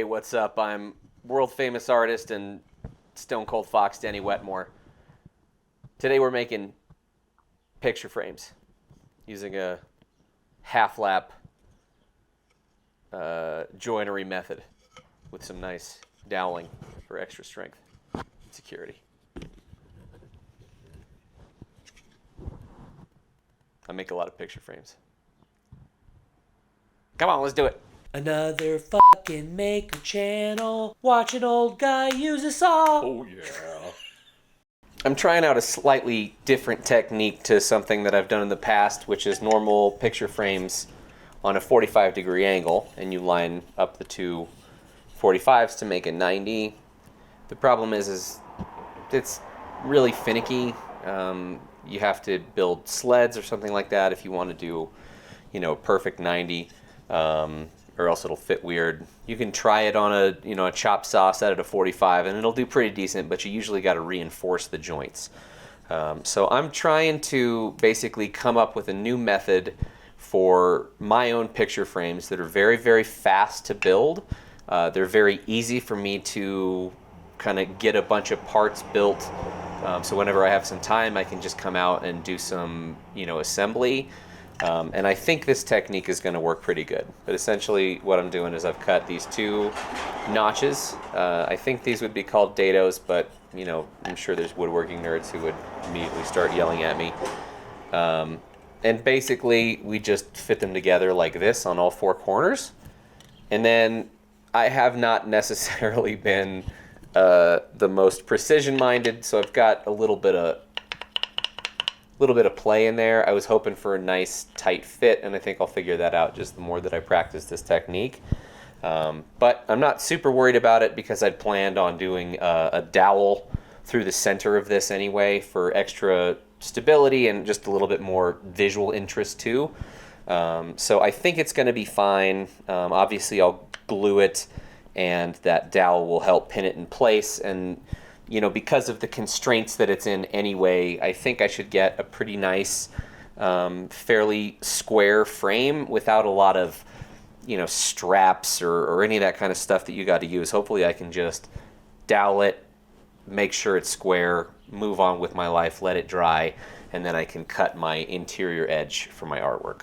what's up? I'm world famous artist and Stone Cold Fox Danny Wetmore. Today we're making picture frames using a half lap joinery method with some nice doweling for extra strength and security. I make a lot of picture frames. Come on, let's do it. Another fucking maker channel. Watch an old guy use a saw. Oh, yeah. I'm trying out a slightly different technique to something that I've done in the past, which is normal picture frames on a 45-degree angle, and you line up the two 45s to make a 90. The problem is it's really finicky. You have to build sleds or something like that if you want to do, a perfect 90. Or else it'll fit weird. You can try it on a chop saw set at a 45 and it'll do pretty decent, but you usually got to reinforce the joints. So I'm trying to basically come up with a new method for my own picture frames that are very, very fast to build. They're very easy for me to kind of get a bunch of parts built. So whenever I have some time, I can just come out and do some, assembly. And I think this technique is going to work pretty good. But essentially what I'm doing is I've cut these two notches. I think these would be called dados, but I'm sure there's woodworking nerds who would immediately start yelling at me. And basically we just fit them together like this on all four corners. And then I have not necessarily been the most precision-minded, so I've got a little bit of play in there. I was hoping for a nice tight fit, and I think I'll figure that out just the more that I practice this technique. But I'm not super worried about it because I'd planned on doing a dowel through the center of this anyway for extra stability and just a little bit more visual interest too. So I think it's going to be fine. Obviously I'll glue it, and that dowel will help pin it in place, and because of the constraints that it's in anyway, I think I should get a pretty nice, fairly square frame without a lot of, straps or any of that kind of stuff that you got to use. Hopefully I can just dowel it, make sure it's square, move on with my life, let it dry, and then I can cut my interior edge for my artwork.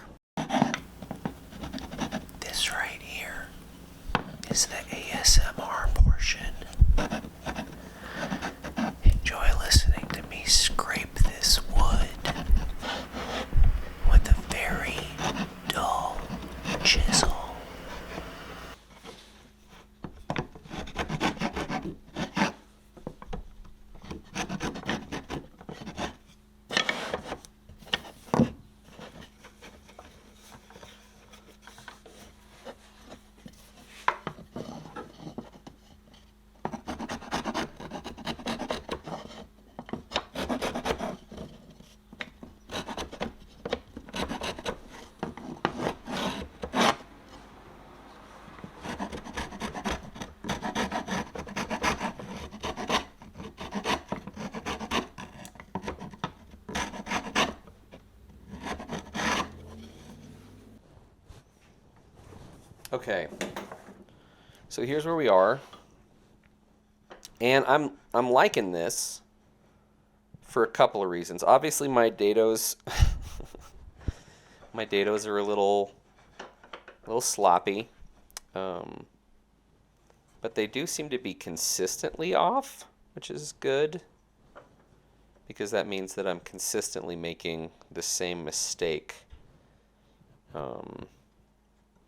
This right here is the ASMR portion. Enjoy listening to me scrape this wood with a very dull chisel. Okay, so here's where we are, and I'm liking this for a couple of reasons. Obviously, my dados, are a little sloppy, but they do seem to be consistently off, which is good because that means that I'm consistently making the same mistake.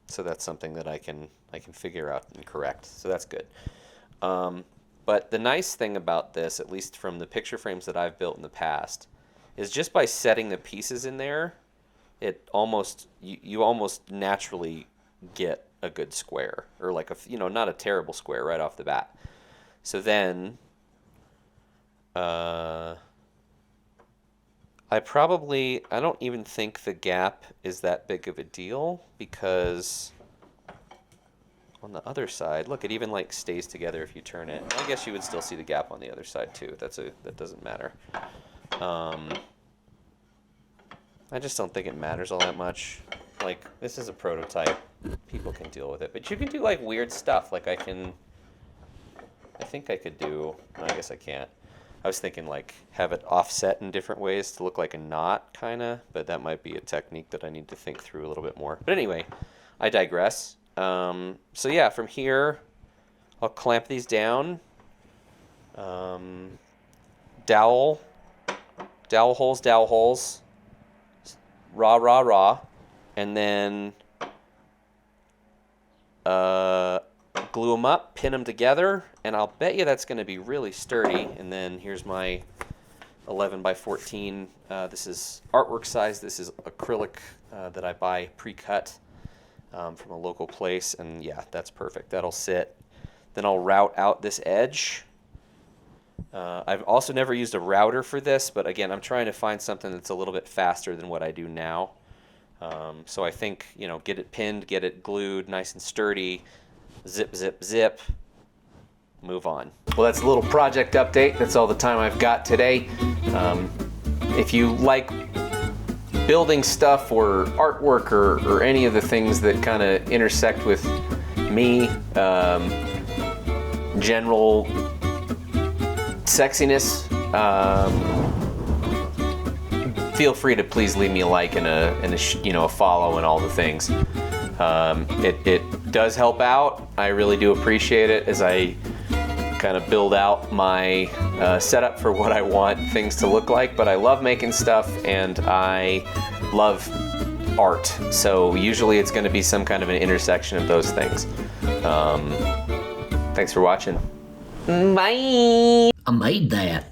So that's something that I can figure out and correct. So that's good. But the nice thing about this, at least from the picture frames that I've built in the past, is just by setting the pieces in there, it almost you almost naturally get a good square, or like not a terrible square right off the bat. So then I don't even think the gap is that big of a deal, because on the other side, look, it even stays together if you turn it. I guess you would still see the gap on the other side too. That doesn't matter. I just don't think it matters all that much. like, this is a prototype. People can deal with it. But you can do, like, weird stuff. Like, I think I could do, no, I guess I can't. I was thinking, like, have it offset in different ways to look like a knot, kind of. But that might be a technique that I need to think through a little bit more. But anyway, I digress. So, yeah, from here, I'll clamp these down. Dowel holes. Raw. And then glue them up, pin them together, and I'll bet you that's going to be really sturdy. And then here's my 11 by 14. This is artwork size. This is acrylic that I buy pre-cut from a local place. And yeah, that's perfect. That'll sit. Then I'll route out this edge. I've also never used a router for this, but again, I'm trying to find something that's a little bit faster than what I do now. So I think, you know, get it pinned, get it glued nice and sturdy, zip, zip, zip, move on. Well, that's a little project update. That's all the time I've got today. If you like building stuff or artwork or any of the things that kind of intersect with me, general sexiness, feel free to please leave me a like and a follow and all the things. It does help out. I really do appreciate it as I kind of build out my setup for what I want things to look like. But I love making stuff and I love art. So usually it's going to be some kind of an intersection of those things. Thanks for watching. Bye. I made that.